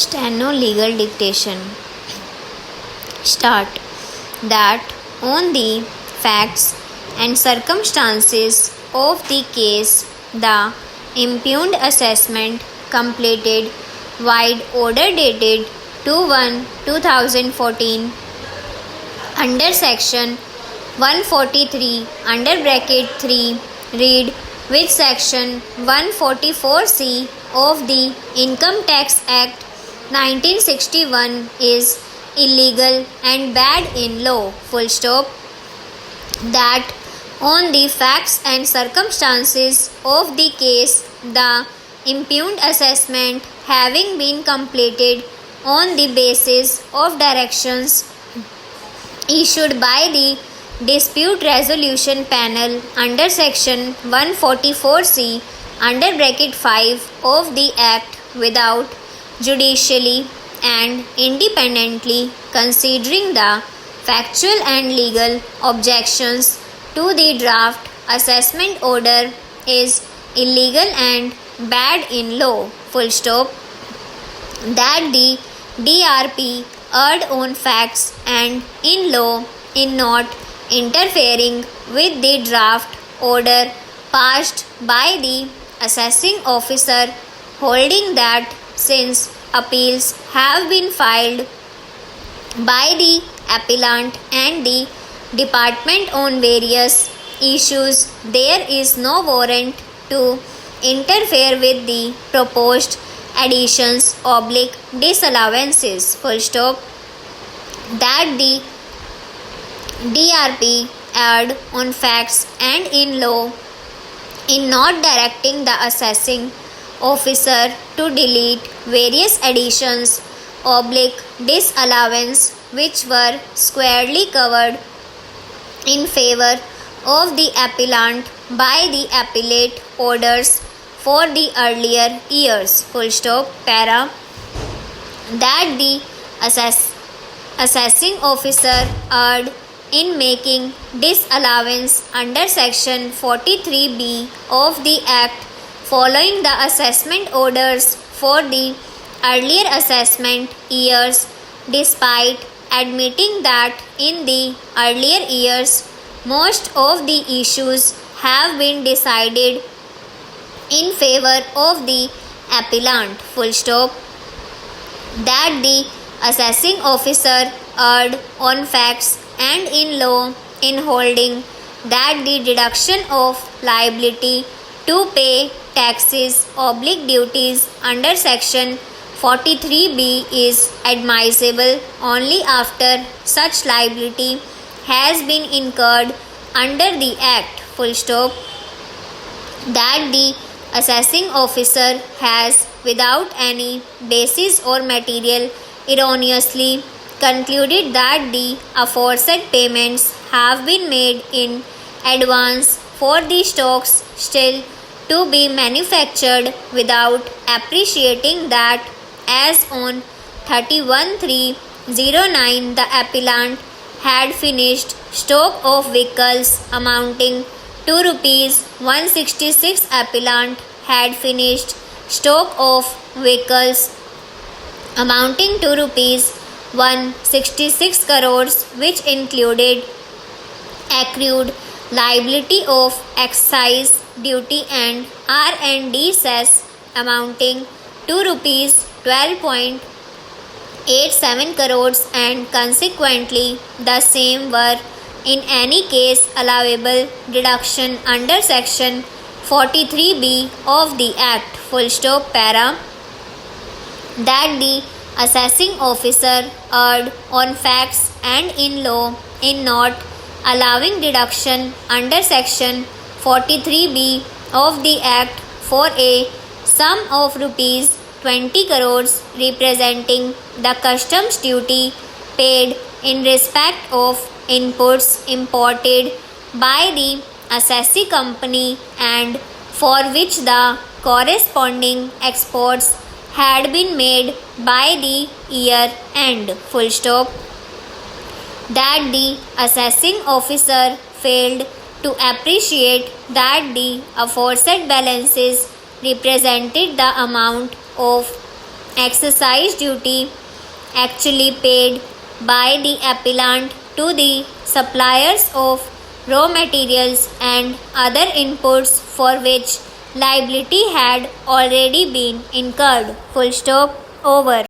Steno legal dictation. Start. That on the facts and circumstances of the case, the impugned assessment completed wide order dated 2/1/2014 under section 143 under bracket 3 read which section 144C of the Income Tax Act 1961 is illegal and bad in law, full stop. That on the facts and circumstances of the case, the impugned assessment having been completed on the basis of directions issued by the Dispute Resolution Panel under section 144C under bracket 5 of the Act without judicially and independently considering the factual and legal objections to the draft assessment order is illegal and bad in law, full stop. That the DRP erred on facts and in law in not interfering with the draft order passed by the assessing officer, holding that since appeals have been filed by the appellant and the department on various issues, there is no warrant to interfere with the proposed additions disallowances, full stop. That the DRP erred on facts and in law in not directing the assessing officer to delete various additions disallowance which were squarely covered in favor of the appellant by the appellate orders for the earlier years, full stop. Para. That the assessing officer erred in making disallowance under section 43B of the Act following the assessment orders for the earlier assessment years, despite admitting that in the earlier years most of the issues have been decided in favor of the appellant, full stop. That the assessing officer erred on facts and in law in holding that the deduction of liability to pay taxes duties under section 43B is admissible only after such liability has been incurred under the Act, full stop. That the assessing officer has without any basis or material erroneously concluded that the aforesaid payments have been made in advance for the stocks still to be manufactured without appreciating that as on 31/3/09 the appellant had finished stock of vehicles amounting to rupees 166, appellant had finished stock of vehicles amounting to rupees 166 crores, which included accrued liability of excise duty and R&D cess amounting to rupees 12.87 crores, and consequently the same were in any case allowable deduction under section 43B of the Act, full stop. Para. That the assessing officer erred on facts and in law in not allowing deduction under section 43B of the Act for a sum of rupees 20 crores representing the customs duty paid in respect of inputs imported by the assessee company and for which the corresponding exports had been made by the year end, full stop. That the assessing officer failed to appreciate that the aforesaid balances represented the amount of excise duty actually paid by the appellant to the suppliers of raw materials and other inputs for which liability had already been incurred. Full stop. Over.